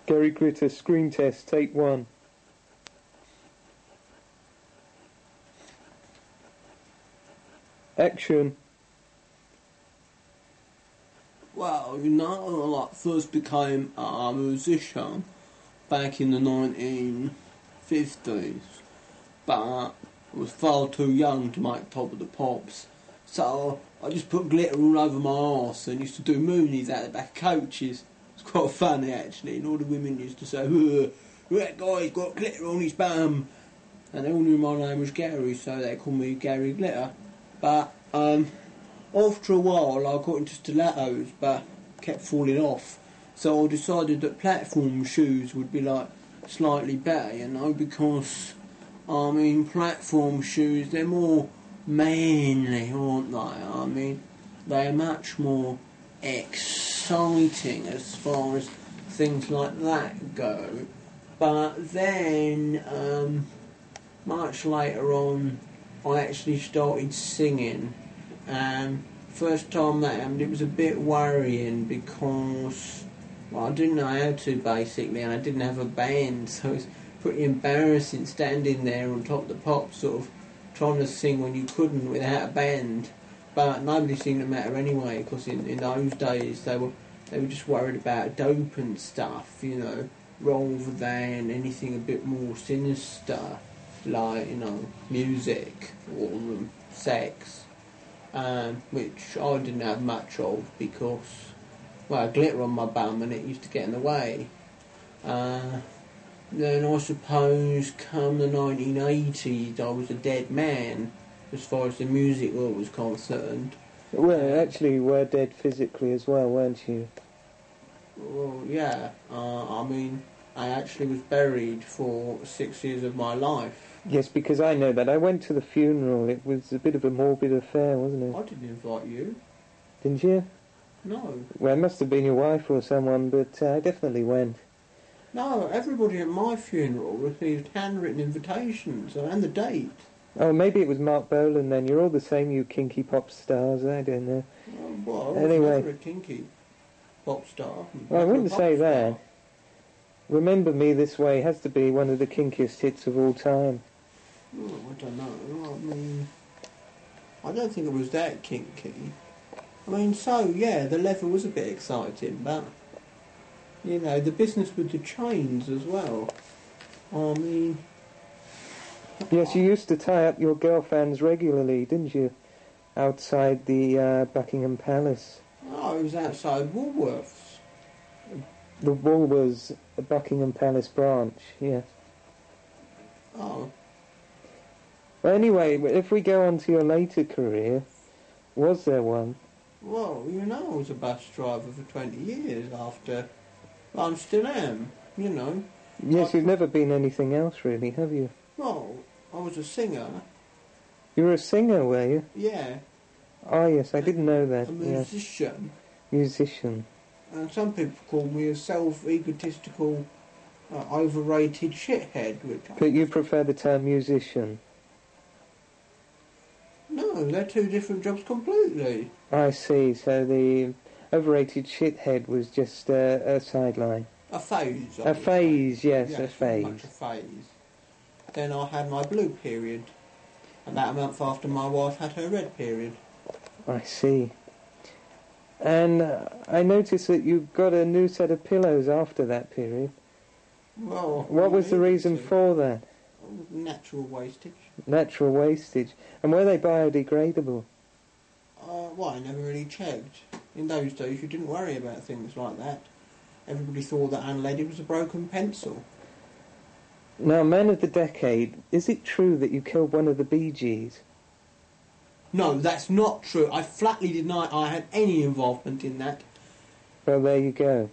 Gary Glitter, screen test, take 1. Action. Well, you know, I like first became a musician back in the 1950s, but I was far too young to make Top of the Pops, so I just put glitter all over my arse and used to do moonies out the back of coaches. It's quite funny actually, and all the women used to say, that guy's got glitter on his bum, and they all knew my name was Gary, so they called me Gary Glitter. But after a while I got into stilettos but kept falling off, so I decided that platform shoes would be like slightly better, you know, because I mean platform shoes, they're more manly, aren't they? I mean they're much more exciting as far as things like that go. But then much later on I actually started singing, and first time that happened it was a bit worrying because, well, I didn't know how to basically, and I didn't have a band, so it was pretty embarrassing standing there on Top of the Pops sort of trying to sing when you couldn't without a band. But nobody seemed to matter anyway, because in those days they were just worried about dope and stuff, you know, rather than anything a bit more sinister, like, you know, music or sex, which I didn't have much of because, well, glitter on my bum and it used to get in the way. Then I suppose come the 1980s I was a dead man as far as the music world was concerned. Well, actually you were dead physically as well, weren't you? Well, yeah. I mean, I actually was buried for 6 years of my life. Yes, because I know that. I went to the funeral. It was a bit of a morbid affair, wasn't it? I didn't invite you. Didn't you? No. Well, it must have been your wife or someone, but I definitely went. No, everybody at my funeral received handwritten invitations and the date. Oh, maybe it was Mark Bolan then. You're all the same, you kinky pop stars. I don't know. Well, I was Anyway. never a kinky pop star. Well, I wouldn't say that. Remember Me This Way has to be one of the kinkiest hits of all time. Oh, I don't know. I mean, I don't think it was that kinky. I mean, so, yeah, the leather was a bit exciting, but, you know, the business with the chains as well. I mean... Yes, you used to tie up your girlfriends regularly, didn't you? Outside the Buckingham Palace. Oh, it was outside Woolworths. The Woolworths Buckingham Palace branch, yes. Oh. Well, anyway, if we go on to your later career, was there one? Well, you know, I was a bus driver for 20 years after... I still am, you know. Yes, you've never been anything else, really, have you? Well, I was a singer. You were a singer, were you? Yeah. Oh, yes, I didn't know that. A musician. Yes. Musician. And some people call me a self-egotistical, overrated shithead. But you prefer the term musician? No, they're two different jobs completely. I see, so the overrated shithead was just a sideline. A phase. A phase, yes, yes, a phase. Much a phase. Then I had my blue period. About a month after my wife had her red period. I see. And I noticed that you got a new set of pillows after that period. Well... What was the reason for that? Natural wastage. Natural wastage. And were they biodegradable? Well, I never really checked. In those days you didn't worry about things like that. Everybody thought that unleaded was a broken pencil. Now, Man of the Decade, is it true that you killed one of the Bee Gees? No, that's not true. I flatly deny I had any involvement in that. Well, there you go.